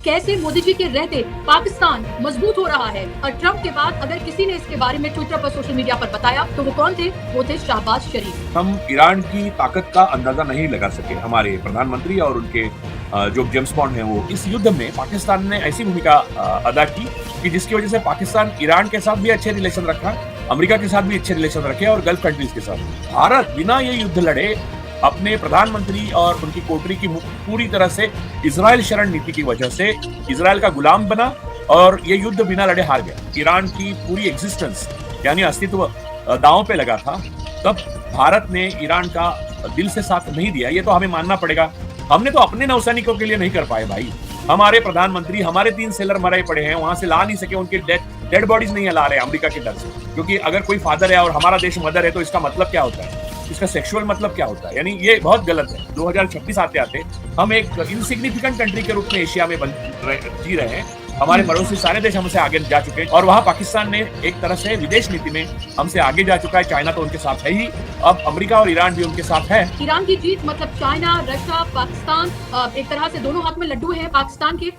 कैसे मोदी जी के रहते पाकिस्तान मजबूत हो रहा है और ट्रंप के बाद अगर किसी ने इसके बारे में ट्विटर पर सोशल मीडिया पर बताया तो वो कौन थे? वो थे शाहबाज शरीफ। हम ईरान की ताकत का अंदाजा नहीं लगा सके। हमारे प्रधानमंत्री और उनके जो जेम्स बॉन्ड हैं वो इस युद्ध में पाकिस्तान ने ऐसी भूमिका अदा की कि जिसकी वजह से पाकिस्तान ईरान के साथ भी अच्छे रिलेशन रखा, अमेरिका के साथ भी अच्छे रिलेशन रखे और गल्फ कंट्रीज के साथ। भारत बिना ये युद्ध लड़े अपने प्रधानमंत्री और उनकी कोटरी की पूरी तरह से इजराइल शरण नीति की वजह से इजराइल का गुलाम बना और ये युद्ध बिना लड़े हार गया। ईरान की पूरी एग्जिस्टेंस यानी अस्तित्व दांव पे लगा था। तब भारत ने ईरान का दिल से साथ नहीं दिया, ये तो हमें मानना पड़ेगा। हमने तो अपने नौसैनिकों के लिए नहीं कर पाए भाई। हमारे प्रधानमंत्री, हमारे 3 सेलर मरे पड़े हैं, वहां से ला नहीं सके, उनके डेड बॉडीज नहीं ला रहे अमेरिका के डर से। क्योंकि अगर कोई फादर है और हमारा देश मदर है तो इसका मतलब क्या होता है, इसका सेक्सुअल मतलब क्या होता है? यानी ये बहुत गलत है। 2026 आते आते हम एक इनसिग्निफिकेंट कंट्री के रूप में एशिया में जी रहे हैं। हमारे पड़ोसी सारे देश हमसे आगे जा चुके हैं और वहां पाकिस्तान ने एक तरह से विदेश नीति में हमसे आगे जा चुका है। चाइना तो उनके साथ है ही, अब अमेरिका और ईरान भी उनके साथ है। ईरान की जीत मतलब चाइना, रशिया, पाकिस्तान एक तरह से दोनों हाथ में लड्डू है पाकिस्तान के।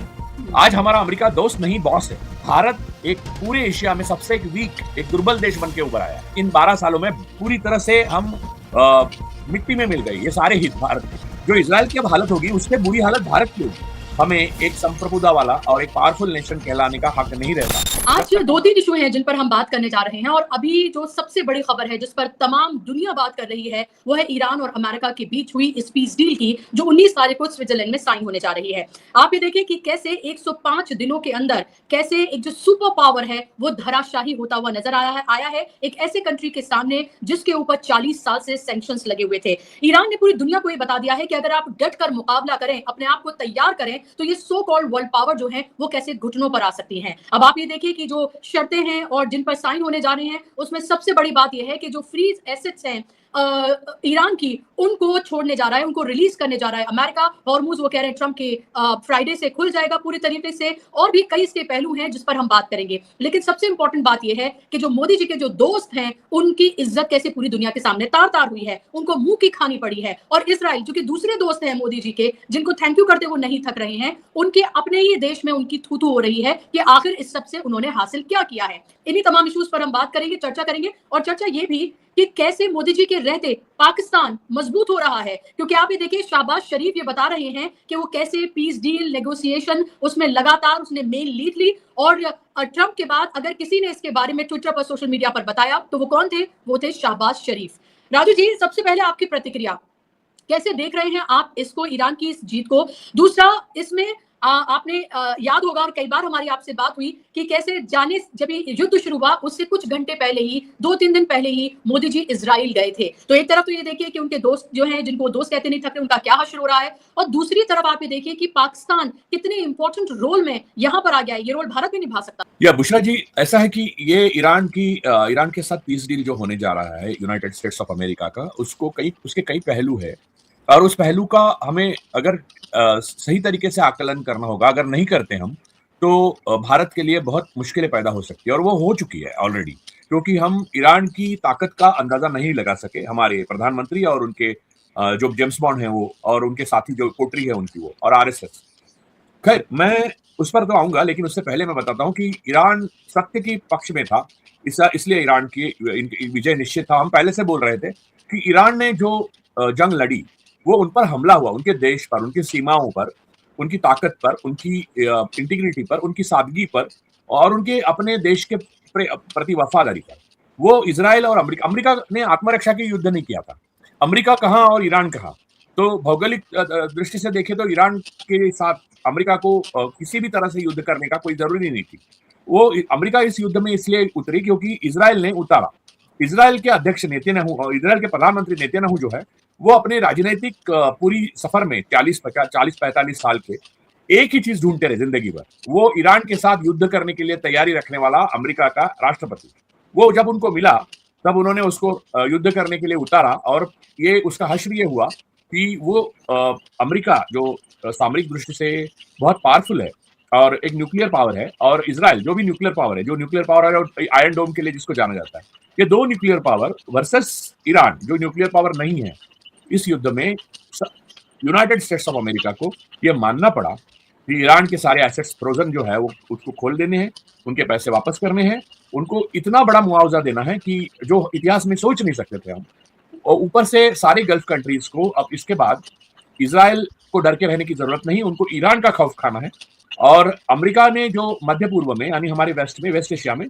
आज हमारा अमेरिका दोस्त नहीं बॉस है। भारत एक पूरे एशिया में सबसे एक दुर्बल देश बन के उभर आया। इन 12 सालों में पूरी तरह से हम मिट्टी में मिल गए ये सारे हित भारत के। जो इजराइल की अब हालत होगी उससे बुरी हालत भारत की होगी। हमें एक संप्रभुता वाला और एक पावरफुल नेशन कहलाने का हक नहीं रहता। आज 2-3 इशू हैं जिन पर हम बात करने जा रहे हैं और अभी जो सबसे बड़ी खबर है जिस पर तमाम दुनिया बात कर रही है वो है ईरान और अमेरिका के बीच हुई इस पीस डील की जो 19 तारीख को स्विट्जरलैंड में साइन होने जा रही है। आप ये देखें कि कैसे 105 दिनों के अंदर कैसे एक जो सुपर पावर है वो धराशाही होता हुआ नजर आया है एक ऐसे कंट्री के सामने जिसके ऊपर 40 साल से सैंक्शंस लगे हुए थे। ईरान ने पूरी दुनिया को ये बता दिया है कि अगर आप डट कर मुकाबला करें, अपने आप को तैयार करें तो ये सो कॉल्ड वर्ल्ड पावर जो है वो कैसे घुटनों पर आ सकती हैं। अब आप ये देखिए कि जो शर्तें हैं और जिन पर साइन होने जा रहे हैं उसमें सबसे बड़ी बात यह है कि जो फ्रीज एसेट्स हैं ईरान की उनको छोड़ने जा रहा है, उनको रिलीज करने जा रहा है अमेरिका। हॉर्मुज वो कह रहे हैं ट्रंप के फ्राइडे से खुल जाएगा पूरी तरीके से और भी कई इसके पहलू हैं जिस पर हम बात करेंगे। लेकिन सबसे इंपॉर्टेंट बात यह है कि जो मोदी जी के जो दोस्त हैं उनकी इज्जत कैसे पूरी दुनिया के सामने तार हुई है, उनको मुंह की खानी पड़ी है। और इसराइल जो कि दूसरे दोस्त हैं मोदी जी के, जिनको थैंक यू करते वो नहीं थक रहे हैं, उनके अपने ही देश में उनकी थू हो रही है कि आखिर इस सबसे उन्होंने हासिल क्या किया है। इन्हीं तमाम इश्यूज पर हम बात करेंगे, चर्चा करेंगे और चर्चा ये भी कि कैसे मोदी जी के रहते पाकिस्तान मजबूत हो रहा है। क्योंकि आप ये देखिए शाहबाज शरीफ ये बता रहे हैं कि वो कैसे पीस डील नेगोशिएशन उसमें लगातार उसने मेन लीड ली और ट्रंप के बाद अगर किसी ने इसके बारे में ट्विटर पर सोशल मीडिया पर बताया तो वो कौन थे? वो थे शाहबाज शरीफ। राजू जी, सबसे पहले आपकी प्रतिक्रिया, कैसे देख रहे हैं आप इसको, ईरान की इस जीत को? दूसरा, इसमें आपने याद होगा और कई बार हमारी आपसे बात हुई कि कैसे जाने जब ये युद्ध शुरू हुआ उससे कुछ घंटे पहले ही, 2-3 दिन पहले ही मोदी जी इजराइल गए थे। तो एक तरफ तो ये देखिए कि उनके दोस्त जो हैं जिनको दोस्त कहते नहीं थकते उनका क्या हश्र हो रहा है, और दूसरी तरफ आप ये देखिए कि पाकिस्तान कितने इंपॉर्टेंट रोल में यहाँ पर आ गया है। ये रोल भारत भी निभा सकता है। या बुशरा जी, ऐसा है कि ये ईरान के साथ पीस डील जो होने जा रहा है यूनाइटेड स्टेट्स ऑफ अमेरिका का, उसके कई पहलू है और उस पहलू का हमें अगर सही तरीके से आकलन करना होगा। अगर नहीं करते हम तो भारत के लिए बहुत मुश्किलें पैदा हो सकती है और वो हो चुकी है ऑलरेडी, क्योंकि हम ईरान की ताकत का अंदाजा नहीं लगा सके। हमारे प्रधानमंत्री और उनके जो जेम्स बॉन्ड हैं वो और उनके साथी जो कोटरी है उनकी वो और आरएसएस। खैर, मैं उस पर तो आऊंगा, लेकिन उससे पहले मैं बताता हूँ कि ईरान सत्य की पक्ष में था, इसलिए ईरान की विजय निश्चित था। हम पहले से बोल रहे थे कि ईरान ने जो जंग लड़ी वो उन पर हमला हुआ, उनके देश पर, उनकी सीमाओं पर, उनकी ताकत पर, उनकी इंटीग्रिटी पर, उनकी सादगी पर और उनके अपने देश के प्रति वफादारी पर। वो इजराइल और अमेरिका ने आत्मरक्षा के युद्ध नहीं किया था। अमेरिका कहाँ और ईरान कहाँ? तो भौगोलिक दृष्टि से देखें तो ईरान के साथ अमेरिका को किसी भी तरह से युद्ध करने का कोई जरूरी नहीं थी। वो अमेरिका इस युद्ध में इसलिए उतरी क्योंकि इजराइल ने उतारा। इजराइल के अध्यक्ष नेतन्याहू और इजराइल के प्रधानमंत्री नेतन्याहू जो है वो अपने राजनीतिक पूरी सफर में 40-45 साल के एक ही चीज ढूंढते रहे जिंदगी भर, वो ईरान के साथ युद्ध करने के लिए तैयारी रखने वाला अमेरिका का राष्ट्रपति। वो जब उनको मिला तब उन्होंने उसको युद्ध करने के लिए उतारा और ये उसका हश्र ये हुआ कि वो अमेरिका जो सामरिक दृष्टि से बहुत पावरफुल है और एक न्यूक्लियर पावर है, और इजराइल जो भी न्यूक्लियर पावर है, और आयरन डोम के लिए जिसको जाना जाता है, ये दो न्यूक्लियर पावर वर्सेस ईरान जो न्यूक्लियर पावर नहीं है। इस युद्ध में यूनाइटेड स्टेट्स ऑफ अमेरिका को यह मानना पड़ा कि ईरान के सारे एसेट्स फ्रोजन जो है वो उसको खोल देने हैं, उनके पैसे वापस करने हैं, उनको इतना बड़ा मुआवजा देना है कि जो इतिहास में सोच नहीं सकते थे हम। और ऊपर से सारे गल्फ कंट्रीज को अब इसके बाद इजराइल को डर के रहने की जरूरत नहीं, उनको ईरान का खौफ खाना है। और अमेरिका ने जो मध्य पूर्व में यानी हमारे वेस्ट एशिया में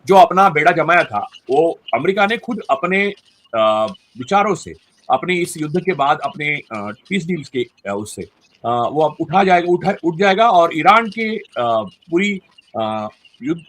जो अपना बेड़ा जमाया था, वो अमेरिका ने खुद अपने विचारों से, अपने इस युद्ध के बाद अपने पीस डील्स के उससे वो अब उठ जाएगा और ईरान के पूरी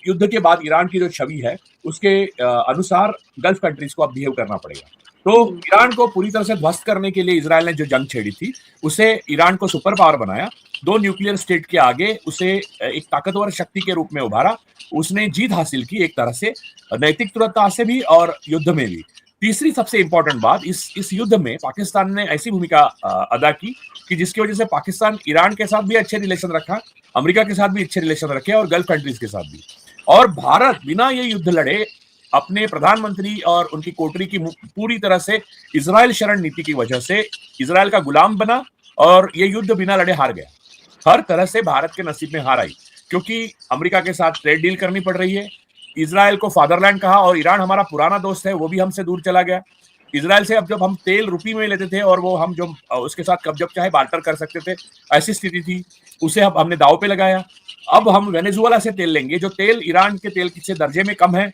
युद्ध के बाद ईरान की जो छवि है उसके अनुसार गल्फ कंट्रीज को अब बिहेव करना पड़ेगा। तो ईरान को पूरी तरह से ध्वस्त करने के लिए इजराइल ने जो जंग छेड़ी थी, उसे ईरान को सुपर पावर बनाया, दो न्यूक्लियर स्टेट के आगे उसे एक ताकतवर शक्ति के रूप में उभारा, उसने जीत हासिल की एक तरह से, नैतिक तुरंता से भी और युद्ध में भी। तीसरी सबसे इंपॉर्टेंट बात, इस युद्ध में पाकिस्तान ने ऐसी भूमिका अदा की कि जिसकी वजह से पाकिस्तान ईरान के साथ भी अच्छे रिलेशन रखा, अमेरिका के साथ भी अच्छे रिलेशन रखे और गल्फ कंट्रीज के साथ भी। और भारत बिना ये युद्ध लड़े अपने प्रधानमंत्री और उनकी कोटरी की पूरी तरह से इजराइल शरण नीति की वजह से इजराइल का गुलाम बना और ये युद्ध बिना लड़े हार गया। हर तरह से भारत के नसीब में हार आई, क्योंकि अमेरिका के साथ ट्रेड डील करनी पड़ रही है, इजराइल को फादरलैंड कहा और ईरान हमारा पुराना दोस्त है, वो भी हमसे दूर चला गया। इजराइल से अब जब हम तेल रुपये में लेते थे और वो हम जो उसके साथ कब जब चाहे बार्टर कर सकते थे, ऐसी स्थिति थी, उसे अब हमने दाव पे लगाया। अब हम वेनेजुएला से तेल लेंगे, जो तेल ईरान के तेल से दर्जे में कम है।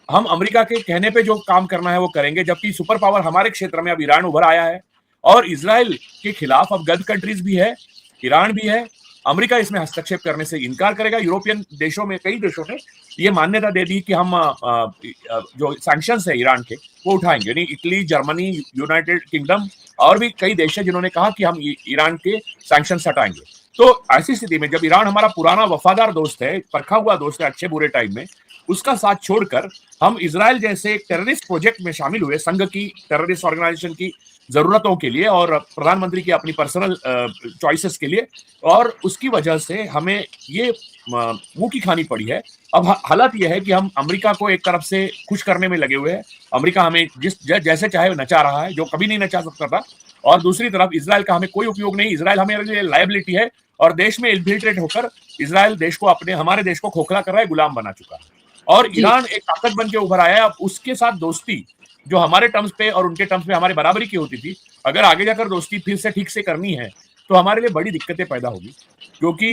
हम अमेरिका के कहने पे जो काम करना है वो करेंगे, जबकि सुपर पावर हमारे क्षेत्र में अब ईरान उभर आया है और इजराइल के खिलाफ अब गल्फ कंट्रीज भी है, ईरान भी है। अमेरिका इसमें हस्तक्षेप करने से इनकार करेगा। यूरोपियन देशों में कई देशों ने ये मान्यता दे दी कि हम जो सैंक्शंस है ईरान के वो उठाएंगे, यानी इटली, जर्मनी, यूनाइटेड किंगडम और भी कई देश है जिन्होंने कहा कि हम ईरान के सैंक्शंस हटाएंगे। तो ऐसी स्थिति में जब ईरान हमारा पुराना वफादार दोस्त है, परखा हुआ दोस्त है अच्छे बुरे टाइम में, उसका साथ छोड़कर हम इजराइल जैसे एक टेररिस्ट प्रोजेक्ट में शामिल हुए, संघ की टेररिस्ट ऑर्गेनाइजेशन की जरूरतों के लिए और प्रधानमंत्री की अपनी पर्सनल चॉइसेस के लिए, और उसकी वजह से हमें ये मुंह की खानी पड़ी है। अब हालत यह है कि हम अमेरिका को एक तरफ से खुश करने में लगे हुए हैं, अमेरिका हमें जैसे चाहे नचा रहा है, जो कभी नहीं नचा सकता था, और दूसरी तरफ इजराइल का हमें कोई उपयोग नहीं, इजराइल हमें लिए लायबिलिटी है और देश में इन्फिल्ट्रेट होकर इजराइल देश को हमारे देश को खोखला कर रहा है, गुलाम बना चुका है। और ईरान एक ताकत बन के उभर आया है। अब उसके साथ दोस्ती जो हमारे टर्म्स पे और उनके टर्म्स पे हमारे बराबरी की होती थी, अगर आगे जाकर दोस्ती फिर से ठीक से करनी है तो हमारे लिए बड़ी दिक्कतें पैदा होगी, क्योंकि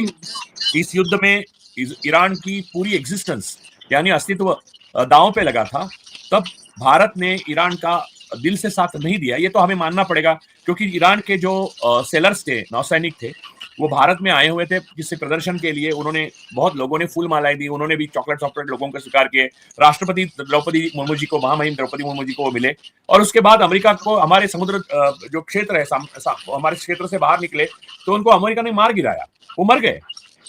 इस युद्ध में ईरान की पूरी एग्जिस्टेंस यानी अस्तित्व दांव पे लगा था। तब भारत ने ईरान का दिल से साथ नहीं दिया, ये तो हमें मानना पड़ेगा, क्योंकि ईरान के जो सेलर्स थे, नौसैनिक थे, वो भारत में आए हुए थे जिससे प्रदर्शन के लिए उन्होंने, बहुत लोगों ने फूल मालाएं दी, उन्होंने भी चॉकलेट लोगों को स्वीकार किए। राष्ट्रपति द्रौपदी मुर्मू जी को, महामहिम द्रौपदी मुर्मू जी को वो मिले, और उसके बाद अमेरिका को, हमारे समुद्र जो क्षेत्र है हमारे क्षेत्र से बाहर निकले तो उनको अमेरिका ने मार गिराया, वो मर गए।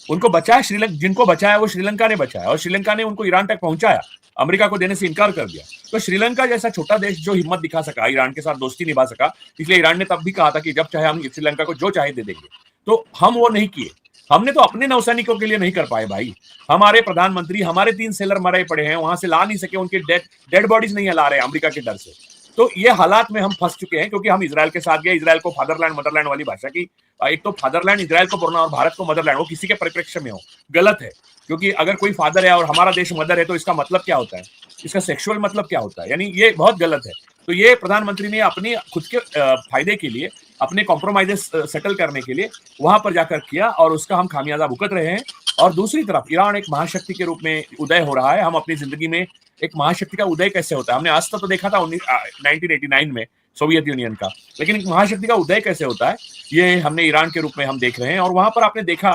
उनको बचाया श्रीलंका, जिनको बचाया वो श्रीलंका ने बचाया, और श्रीलंका ने उनको ईरान तक पहुंचाया, अमेरिका को देने से इनकार कर दिया। तो श्रीलंका जैसा छोटा देश जो हिम्मत दिखा सका, ईरान के साथ दोस्ती निभा सका, इसलिए ईरान ने तब भी कहा था कि जब चाहे हम श्रीलंका को जो चाहे दे देंगे। तो हम वो नहीं किए, हमने तो अपने नौसैनिकों के लिए नहीं कर पाए भाई। हमारे प्रधानमंत्री, हमारे 3 सेलर मरे पड़े हैं, वहां से ला नहीं सके, उनके डेड बॉडीज नहीं ला रहे अमेरिका के डर से। तो ये हालात में हम फंस चुके हैं, क्योंकि हम इजराइल के साथ गए, इजराइल को फादरलैंड मदरलैंड वाली भाषा की, एक तो फादरलैंड इजराइल को बोलना और भारत को मदरलैंड, वो किसी के परिप्रेक्ष्य में हो गलत है, क्योंकि अगर कोई फादर है और हमारा देश मदर है तो इसका मतलब क्या होता है, इसका सेक्सुअल मतलब क्या होता है, यानी ये बहुत गलत है। तो ये प्रधानमंत्री ने अपने खुद के फायदे के लिए, अपने कॉम्प्रोमाइजेस सेटल करने के लिए वहां पर जाकर किया, और उसका हम खामियाजा भुगत रहे हैं। और दूसरी तरफ ईरान एक महाशक्ति के रूप में उदय हो रहा है। हम अपनी जिंदगी में एक महाशक्ति का उदय कैसे होता है, हमने आज तक तो देखा था 1989 में सोवियत यूनियन का, लेकिन एक महाशक्ति का उदय कैसे होता है ये हमने ईरान के रूप में हम देख रहे हैं। और वहां पर आपने देखा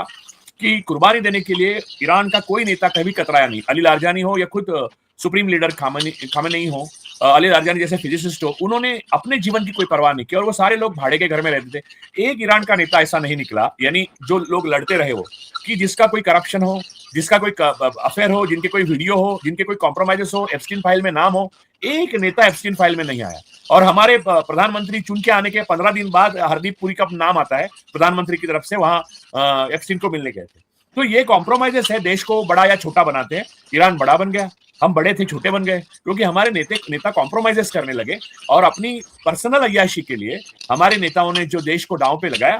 कि कुर्बानी देने के लिए ईरान का कोई नेता कभी कतराया नहीं, अली लारजानी हो या खुद सुप्रीम लीडर खामेनेई हो, अली लारजानी जैसे फिजिसिस्ट हो, उन्होंने अपने जीवन की कोई परवाह नहीं की, और वो सारे लोग भाड़े के घर में रहते थे। एक ईरान का नेता ऐसा नहीं निकला, यानी जो लोग लड़ते रहे वो, कि जिसका कोई करप्शन हो, जिसका कोई अफेयर हो, जिनके कोई वीडियो हो, जिनके कोई कॉम्प्रोमाइजेस हो, एप्स्टीन फाइल में नाम हो, एक नेता एप्स्टीन फाइल में नहीं आया। और हमारे प्रधानमंत्री चुन के आने के 15 दिन बाद हरदीप पुरी का नाम आता है प्रधानमंत्री की तरफ से, वहां एप्स्टीन को मिलने गए थे। तो ये कॉम्प्रोमाइजेस है, देश को बड़ा या छोटा बनाते हैं। ईरान बड़ा बन गया, हम बड़े थे छोटे बन गए, क्योंकि हमारे नेता कॉम्प्रोमाइजेस करने लगे और अपनी पर्सनल अय्याशी के लिए हमारे नेताओं ने जो देश को दांव पे लगाया,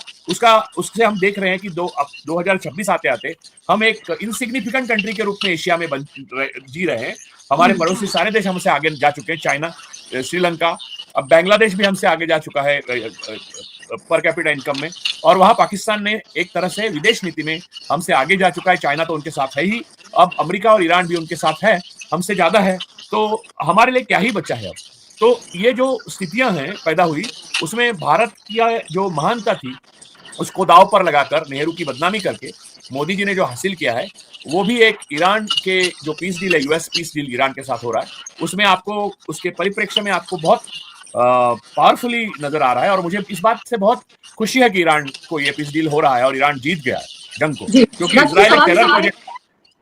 उससे हम देख रहे हैं कि 2026 आते आते हम एक इनसिग्निफिकेंट कंट्री के रूप में एशिया में जी रहे हैं। हमारे पड़ोसी सारे देश हमसे आगे जा चुके हैं, चाइना, श्रीलंका, अब बांग्लादेश भी हमसे आगे जा चुका है पर कैपिटा इनकम में, और वहां पाकिस्तान ने एक तरह से विदेश नीति में हमसे आगे जा चुका है। चाइना तो उनके साथ है ही, अब अमेरिका और ईरान भी उनके साथ है, हमसे ज्यादा है, तो हमारे लिए क्या ही बचा है अब। तो ये जो स्थितियां हैं पैदा हुई, उसमें भारत की जो महानता थी उसको दांव पर लगाकर नेहरू की बदनामी करके मोदी जी ने जो हासिल किया है, वो भी एक ईरान के जो पीस डील है, यूएस पीस डील ईरान के साथ हो रहा है, उसमें आपको उसके परिप्रेक्ष्य में आपको बहुत पावरफुली नजर आ रहा है। और मुझे इस बात से बहुत खुशी है कि ईरान को ये पीस डील हो रहा है और ईरान जीत गया है जंग को, क्योंकि इजराइल एक टेरर प्रोजेक्ट।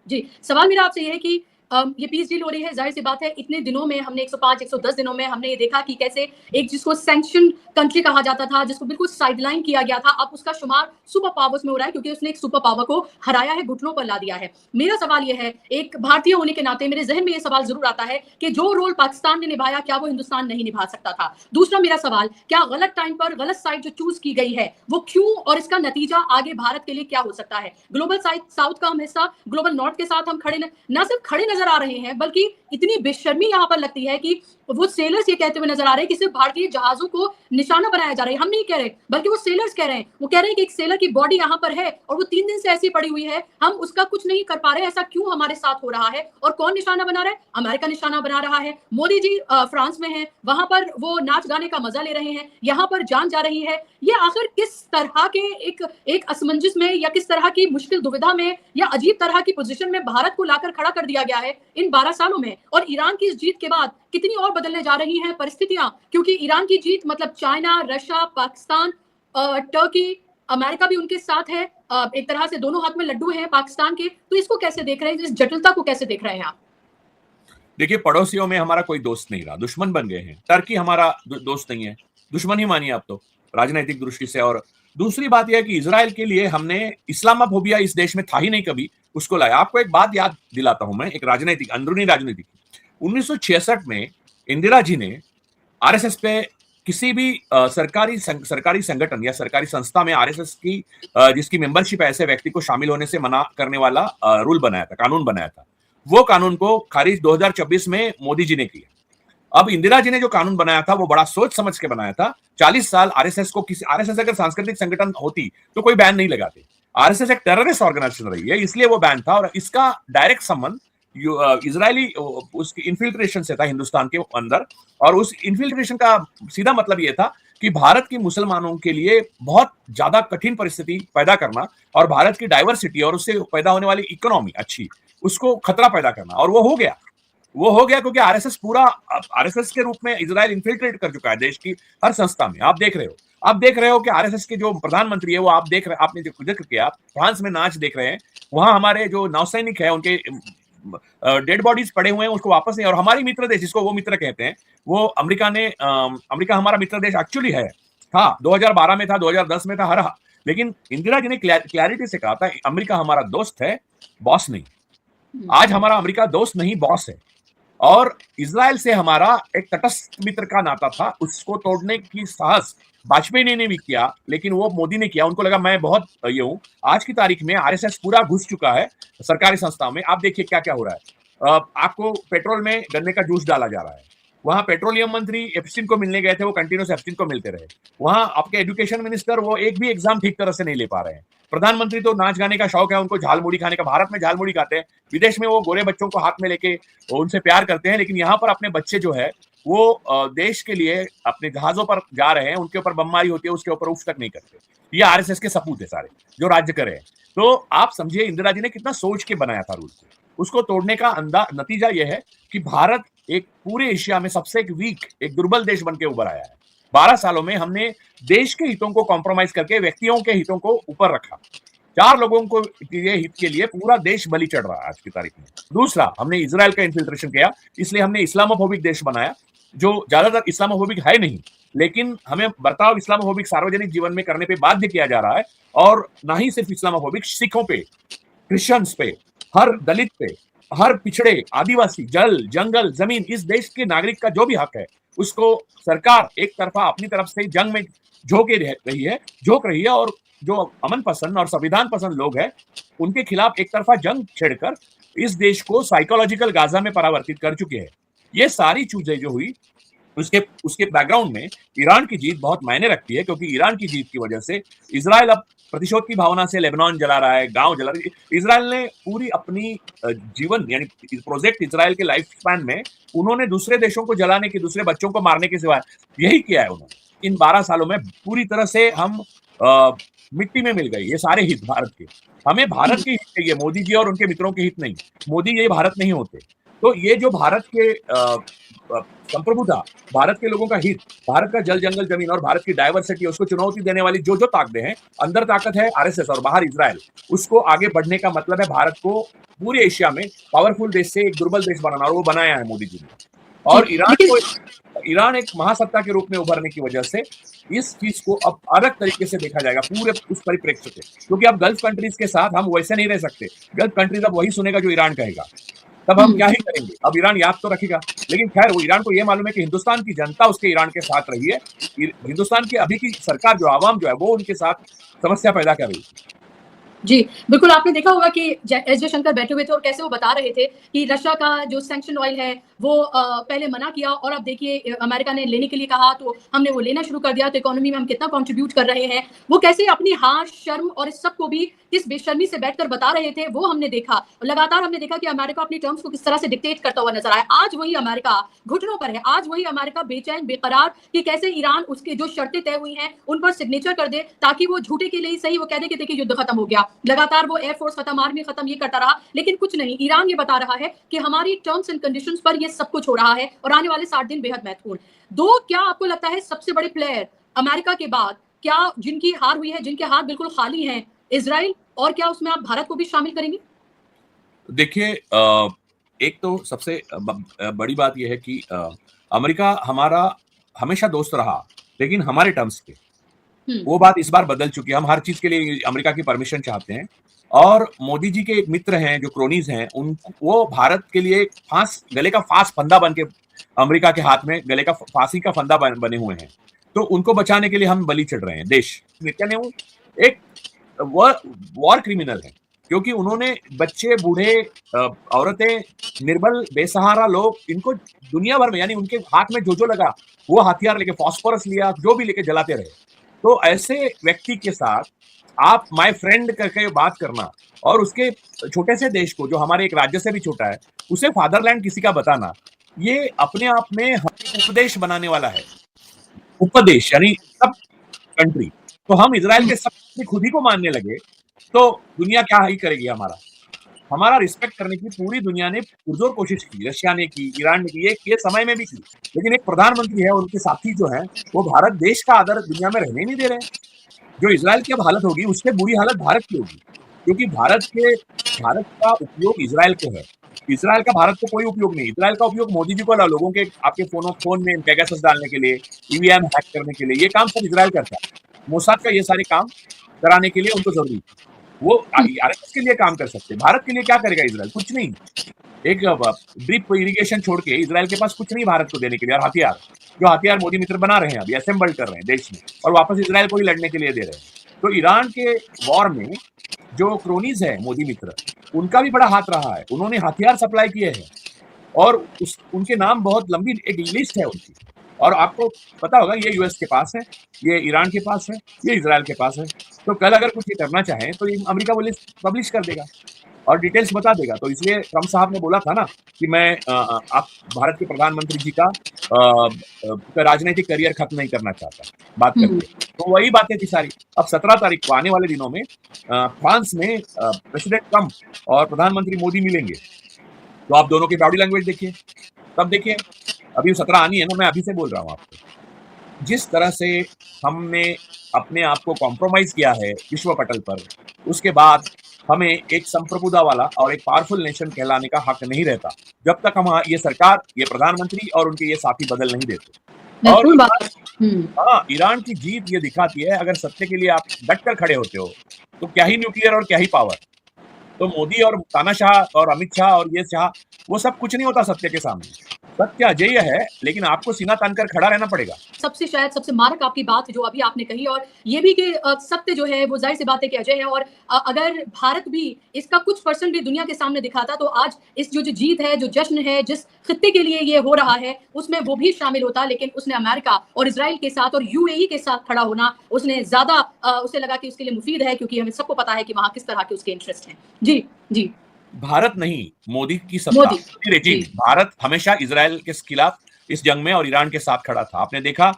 जी, सवाल मेरा आपसे ये है कि ये पीस डील हो रही है, जाहिर सी बात है इतने दिनों में हमने 105 110 दिनों में हमने ये देखा कि कैसे एक जिसको सैंक्शन कंट्री कहा जाता था, जिसको बिल्कुल साइडलाइन किया गया था, अब उसका शुमार सुपर पावर्स में हो रहा है, क्योंकि उसने एक सुपर पावर को हराया है, घुटनों पर ला दिया है। मेरा सवाल ये है, एक भारतीय होने के नाते मेरे जहन में ये सवाल जरूर आता है कि जो रोल पाकिस्तान ने निभाया, क्या वो हिंदुस्तान नहीं निभा सकता था? दूसरा मेरा सवाल, क्या गलत टाइम पर गलत साइड जो चूज की गई है वो क्यों, और इसका नतीजा आगे भारत के लिए क्या हो सकता है? ग्लोबल साउथ का हम हिस्सा, ग्लोबल नॉर्थ के साथ हम न सिर्फ खड़े नजर आ रहे हैं, बल्कि इतनी बेशर्मी यहां पर लगती है कि वो सेलर्स ये कहते हुए नजर आ रहे हैं कि सिर्फ भारतीय जहाजों को निशाना बनाया जा रहा है। हम नहीं कह रहे, बल्कि वो सेलर्स कह रहे हैं। वो कह रहे हैं कि एक सेलर की बॉडी यहाँ पर है और वो 3 दिन से ऐसी पड़ी हुई है, हम उसका कुछ नहीं कर पा रहे। ऐसा क्यों हमारे साथ हो रहा है? और कौन निशाना बना रहा है? अमेरिका निशाना बना रहा है। मोदी जी फ्रांस में हैं, वहां पर वो नाच गाने का मजा ले रहे हैं, यहाँ पर जान जा रही है। ये आखिर किस तरह के एक असमंजस में, या किस तरह की मुश्किल दुविधा में, या अजीब तरह की पोजीशन में भारत को लाकर खड़ा कर दिया गया है इन 12 सालों में? और ईरान की इस जीत के बाद कितनी और बदलने जा रही हैं परिस्थितियां, क्योंकि ईरान की जीत मतलब China, Russia, Pakistan, Turkey, America भी उनके साथ है, एक तरह से दोनों हाथ में लड्डू हैं पाकिस्तान के। तो इसको कैसे देख रहे हैं, इस जटिलता को कैसे देख रहे हैं आप? देखिए, पड़ोसियों में हमारा कोई दोस्त नहीं रहा, दुश्मन बन गए हैं। टर्की हमारा दोस्त नहीं है, दुश्मन ही मानिए आप तो राजनीतिक दृष्टि से। और दूसरी बात यह है कि इजराइल के लिए हमने इस्लामोफोबिया इस देश में था ही नहीं कभी, उसको लाया। आपको एक बात याद दिलाता हूं मैं, एक राजनीतिक अंदरूनी राजनीति की। 1966 में इंदिरा जी ने आरएसएस पे किसी भी सरकारी संगठन या सरकारी संस्था में आरएसएस की जिसकी मेंबरशिप है, ऐसे व्यक्ति को शामिल होने से मना करने वाला रूल बनाया था, कानून बनाया था। वो कानून को खारिज 2026 में मोदी जी ने किया। अब इंदिरा जी ने जो कानून बनाया था वो बड़ा सोच समझ के बनाया था। 40 साल आरएसएस अगर सांस्कृतिक संगठन होती तो कोई बैन नहीं लगाते। आरएसएस एक टेररिस्ट ऑर्गेनाइजेशन रही है, इसलिए वो बैन था। और इसका डायरेक्ट संबंध इजरायली उसकी इन्फिल्ट्रेशन से था हिंदुस्तान के अंदर। और उस इन्फिल्ट्रेशन का सीधा मतलब यह था कि भारत की मुसलमानों के लिए बहुत ज्यादा कठिन परिस्थिति पैदा करना, और भारत की डाइवर्सिटी और उससे पैदा होने वाली इकोनॉमी अच्छी, उसको खतरा पैदा करना। और वो हो गया क्योंकि आरएसएस के रूप में इजराइल इन्फिल्ट्रेट कर चुका है देश की हर संस्था में। आप देख रहे हो कि आरएसएस के जो प्रधानमंत्री है वो आपने जो जिक्र किया, फ्रांस में नाच देख रहे हैं, वहां हमारे जो नौसैनिक है उनके डेड बॉडीज पड़े हुए हैं, उसको वापस नहीं। और हमारी मित्र देश, जिसको वो मित्र कहते हैं, वो अमेरिका हमारा मित्र देश एक्चुअली है, था 2012 में था, 2010 में था, हर। लेकिन इंदिरा जी ने क्लैरिटी से कहा था अमेरिका हमारा दोस्त है, बॉस नहीं। आज हमारा अमेरिका दोस्त नहीं, बॉस है। और इजराइल से हमारा एक तटस्थ मित्र का नाता था, उसको तोड़ने की साहस वाजपेयी ने भी किया, लेकिन वो मोदी ने किया। उनको लगा मैं बहुत ये हूं। आज की तारीख में आरएसएस पूरा घुस चुका है सरकारी संस्थाओं में। आप देखिए क्या क्या हो रहा है। आपको पेट्रोल में गन्ने का जूस डाला जा रहा है। वहां पेट्रोलियम मंत्री एप्स्टीन को मिलने गए थे, वो कंटिन्यूस एप्स्टीन को मिलते रहे। वहां आपके एजुकेशन मिनिस्टर, वो एक भी एग्जाम ठीक तरह से नहीं ले पा रहे हैं। प्रधानमंत्री तो नाच गाने का शौक है, उनको झाल मुड़ी खाने का। भारत में झाल मुड़ी खाते हैं, विदेश में वो गोरे बच्चों को हाथ में लेके उनसे प्यार करते हैं। लेकिन यहाँ पर अपने बच्चे जो है वो देश के लिए अपने जहाजों पर जा रहे हैं, उनके ऊपर बमबारी होती है, उसके ऊपर उफ तक नहीं करते। ये आरएसएस के सपूत है सारे जो राज्य करे हैं। तो आप समझिए इंदिरा जी ने कितना सोच के बनाया था रूल को। उसको तोड़ने का नतीजा यह है कि भारत एक पूरे एशिया में सबसे एक दुर्बल देश बन के उभर आया है। 12 सालों में हमने देश के हितों को कॉम्प्रोमाइज करके व्यक्तियों के हितों को ऊपर रखा। 4 लोगों को हित के लिए पूरा देश बलि चढ़ रहा है आज की तारीख में। दूसरा, हमने इजराइल का इन्फिल्ट्रेशन किया, इसलिए हमने इस्लामोफोबिक देश बनाया, जो ज्यादातर इस्लामोफोबिक है नहीं, लेकिन हमें बर्ताव इस्लामोफोबिक सार्वजनिक जीवन में करने पे बाध्य किया जा रहा है। और ना ही सिर्फ इस्लामोफोबिक, सिखों पे, क्रिश्चियंस पे, हर दलित पे, हर पिछड़े आदिवासी, जल, जंगल, जमीन, इस देश के नागरिक का जो भी हक है उसको सरकार एक तरफा अपनी तरफ से जंग में झोंक रही है और जो अमन पसंद और संविधान पसंद लोग हैं उनके खिलाफ एक तरफा जंग छेड़कर इस देश को साइकोलॉजिकल गाजा में परावर्तित कर चुके हैं। ये सारी चीजें जो हुई उसके उसके बैकग्राउंड में ईरान की जीत बहुत मायने रखती है, क्योंकि ईरान की जीत की वजह से इजराइल अब प्रतिशोध की भावना से लेबनान जला रहा है, गांव जला रहा है। इजराइल ने पूरी अपनी जीवन यानी प्रोजेक्ट इजराइल के लाइफ स्पैन में उन्होंने दूसरे देशों को जलाने की, दूसरे बच्चों को मारने के सिवाय यही किया है उन्होंने। इन 12 सालों में पूरी तरह से हम मिट्टी में मिल गए ये सारे हित भारत के। हमें भारत के हित चाहिए, मोदी जी और उनके मित्रों के हित नहीं। मोदी ये भारत नहीं होते। तो ये जो भारत के संप्रभुता, भारत के लोगों का हित, भारत का जल, जंगल, जमीन और भारत की डायवर्सिटी, उसको चुनौती देने वाली जो जो ताकतें हैं, अंदर ताकत है आरएसएस और बाहर इजराइल, उसको आगे बढ़ने का मतलब है भारत को पूरे एशिया में पावरफुल देश से एक दुर्बल देश बनाना, और वो बनाया है मोदी जी ने। और ईरान एक महासत्ता के रूप में उभरने की वजह से इस चीज को अब अलग तरीके से देखा जाएगा पूरे उस परिप्रेक्ष्य से, क्योंकि अब गल्फ कंट्रीज के साथ हम वैसे नहीं रह सकते। गल्फ कंट्रीज अब वही सुनेगा जो ईरान कहेगा, तब हम क्या ही करेंगे। अब ईरान याद तो रखेगा, लेकिन खैर वो ईरान को ये मालूम है कि हिंदुस्तान की जनता उसके ईरान के साथ रही है। हिंदुस्तान की अभी की सरकार जो आवाम जो है वो उनके साथ समस्या पैदा कर रही है। जी, बिल्कुल आपने देखा होगा कि एस जयशंकर बैठे हुए थे और कैसे वो बता रहे थे कि रशिया का जो सैंक्शन ऑयल है वो पहले मना किया और अब देखिए अमेरिका ने लेने के लिए कहा तो हमने वो लेना शुरू कर दिया, तो इकोनॉमी में हम कितना कंट्रीब्यूट कर रहे हैं। वो कैसे अपनी हार, शर्म और इस सब को भी किस बेशर्मी से बैठकर बता रहे थे वो हमने देखा। लगातार हमने देखा कि अमेरिका अपनी टर्म्स को किस तरह से डिक्टेट करता हुआ नजर आया। आज वही अमेरिका घुटनों पर है, आज वही अमेरिका बेचैन, बेकरार कि कैसे ईरान उसके जो शर्तें तय हुई हैं उन पर सिग्नेचर कर दे, ताकि वो झूठे के लिए ही सही वो कह दे कि देखिए युद्ध खत्म हो गया। लगातार वो एयरफोर्स खत्म, आर्मी खत्म, ये करता रहा, लेकिन कुछ नहीं। ईरान ये बता रहा है कि हमारी टर्म्स एंड कंडीशंस पर ये सब कुछ हो रहा है और आने वाले 60 दिन बेहद महत्वपूर्ण। दो क्या आपको लगता है सबसे बड़े प्लेयर अमेरिका के बाद क्या जिनकी हार हुई है, जिनके हाथ बिल्कुल खाली हैं, इजराइल, और क्या उसमें आप भारत को भी शामिल करेंगे? देखिए एक तो सबसे बड़ी बात यह है कि अमेरिका हमारा हमेशा दोस्त रहा, लेकिन हमारे टर्म्स पे। वो बात इस बार बदल चुकी है। हम हर चीज के लिए अमेरिका की परमिशन चाहते हैं, और मोदी जी के एक मित्र हैं जो क्रोनीज हैं, उन वो भारत के लिए गले का फांस फंदा बन के अमेरिका के हाथ में गले का फांसी का फंदा बने हुए हैं। तो उनको बचाने के लिए हम बलि चढ़ रहे हैं। देश नेतन्याहू एक वॉर क्रिमिनल है, क्योंकि उन्होंने बच्चे, बूढ़े, औरतें, निर्बल, बेसहारा लोग, इनको दुनिया भर में यानी उनके हाथ में जो जो लगा वो हथियार लेके, फॉस्फोरस लिया, जो भी लेके जलाते रहे। तो ऐसे व्यक्ति के साथ आप माय फ्रेंड करके बात करना और उसके छोटे से देश को, जो हमारे एक राज्य से भी छोटा है, उसे फादरलैंड किसी का बताना, ये अपने आप में उपदेश बनाने वाला है। उपदेश यानी सब कंट्री। तो हम इजराइल के सब खुद ही को मानने लगे तो दुनिया क्या ही करेगी। हमारा रिस्पेक्ट करने की पूरी दुनिया ने पुरजोर कोशिश की, रशिया ने की, ईरान ने की, ये समय में भी की, लेकिन एक प्रधानमंत्री है और उनके साथी जो है वो भारत देश का आदर दुनिया में रहने नहीं दे रहे हैं। जो इजराइल की अब हालत होगी उससे बुरी हालत भारत की होगी, क्योंकि भारत का उपयोग इजराइल को है, इजराइल का भारत को कोई उपयोग नहीं। इजराइल का उपयोग मोदी जी को लोगों के आपके फोन में पेगासस डालने के लिए, ईवीएम हैक करने के लिए, ये काम सब इजराइल करता है। मोसाद का ये सारे काम कराने के लिए उनको जरूरी, वो आरएसएस के लिए काम कर सकते हैं। भारत के लिए क्या करेगा इजराइल? कुछ नहीं। एक ड्रिप इरिगेशन छोड़ के इजराइल के पास कुछ नहीं भारत को देने के लिए। और हथियार, जो हथियार मोदी मित्र बना रहे हैं, अभी असेंबल कर रहे हैं देश में, और वापस इजराइल को ही लड़ने के लिए दे रहे हैं। तो ईरान के वॉर में जो क्रोनीज है मोदी मित्र, उनका भी बड़ा हाथ रहा है। उन्होंने हथियार सप्लाई किए हैं और उनके नाम बहुत लंबी एक लिस्ट है उनकी, और आपको पता होगा ये यूएस के पास है, ये ईरान के पास है, ये इजराइल के पास है। तो कल अगर कुछ ये करना चाहें तो ये अमेरिका वो लिस्ट पब्लिश कर देगा और डिटेल्स बता देगा। तो इसलिए ट्रम्प साहब ने बोला था ना कि मैं आप भारत के प्रधानमंत्री जी का राजनीतिक करियर खत्म नहीं करना चाहता बात करके। तो वही बातें थी सारी। अब 17 तारीख को आने वाले दिनों में फ्रांस में प्रेसिडेंट ट्रम्प और प्रधानमंत्री मोदी मिलेंगे, तो आप दोनों की बॉडी लैंग्वेज देखिए, तब देखिए। अभी 17 आनी है ना, मैं अभी से बोल रहा हूँ आपको। जिस तरह से हमने अपने आप को कॉम्प्रोमाइज किया है विश्व पटल पर, उसके बाद हमें एक संप्रभुता वाला और एक पावरफुल नेशन कहलाने का हक नहीं रहता जब तक हम ये सरकार, ये प्रधानमंत्री और उनके ये साथी बदल नहीं देते। और ईरान की जीत ये दिखाती है, अगर सत्य के लिए आप डट कर खड़े होते हो तो क्या ही न्यूक्लियर और क्या ही पावर। तो मोदी और तानाशाह और अमित शाह और ये शाह, वो सब कुछ नहीं होता सत्य के सामने। सत्य अजेय है, लेकिन आपको सीना तान कर खड़ा रहना पड़ेगा। सबसे शायद सबसे मारक आपकी बात जो अभी आपने कही, और ये भी कि सत्य जो है वो जाहिर सी बात है कि अजय है, और अगर भारत भी इसका कुछ परसेंट भी दुनिया के सामने दिखाता तो आज इस जो जीत है, जो जश्न है, जिस खित्ते के लिए ये हो रहा है, उसमें वो भी शामिल होता। लेकिन उसने अमेरिका और इसराइल के साथ और यूएई के साथ खड़ा होना उसने ज्यादा उसे लगा कि उसके लिए मुफीद है, क्योंकि हमें सबको पता है कि वहां किस तरह के उसके इंटरेस्ट हैं। जी जी। भारत नहीं, मोदी की सत्ता, मोदी मोदी रेजिम। जी भारत हमेशा इजराइल के खिलाफ इस जंग में और ईरान के साथ खड़ा था। आपने देखा,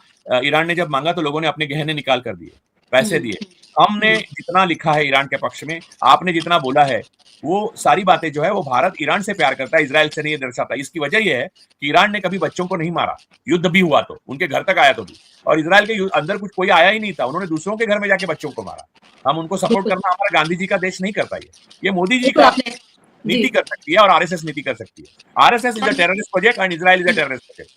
ईरान ने जब मांगा तो लोगों ने अपने गहने निकाल कर दिए, पैसे दिए। हमने जितना लिखा है ईरान के पक्ष में, आपने जितना बोला है, वो सारी बातें जो है वो भारत ईरान से प्यार करता है, इजराइल से नहीं, ये दर्शाता है। इसकी वजह यह है कि ईरान ने कभी बच्चों को नहीं मारा, युद्ध भी हुआ तो उनके घर तक आया तो भी, और इजराइल के अंदर कुछ कोई आया ही नहीं था, उन्होंने दूसरों के घर में जाके बच्चों को मारा। हम उनको सपोर्ट बिल्कुल करना, हमारा गांधी जी का देश नहीं करता। ये मोदी जी बिल्कुल का आपने जी नीति कर सकती है और आरएसएस नीति कर सकती है। RSS is a terrorist project and Israel is a terrorist project.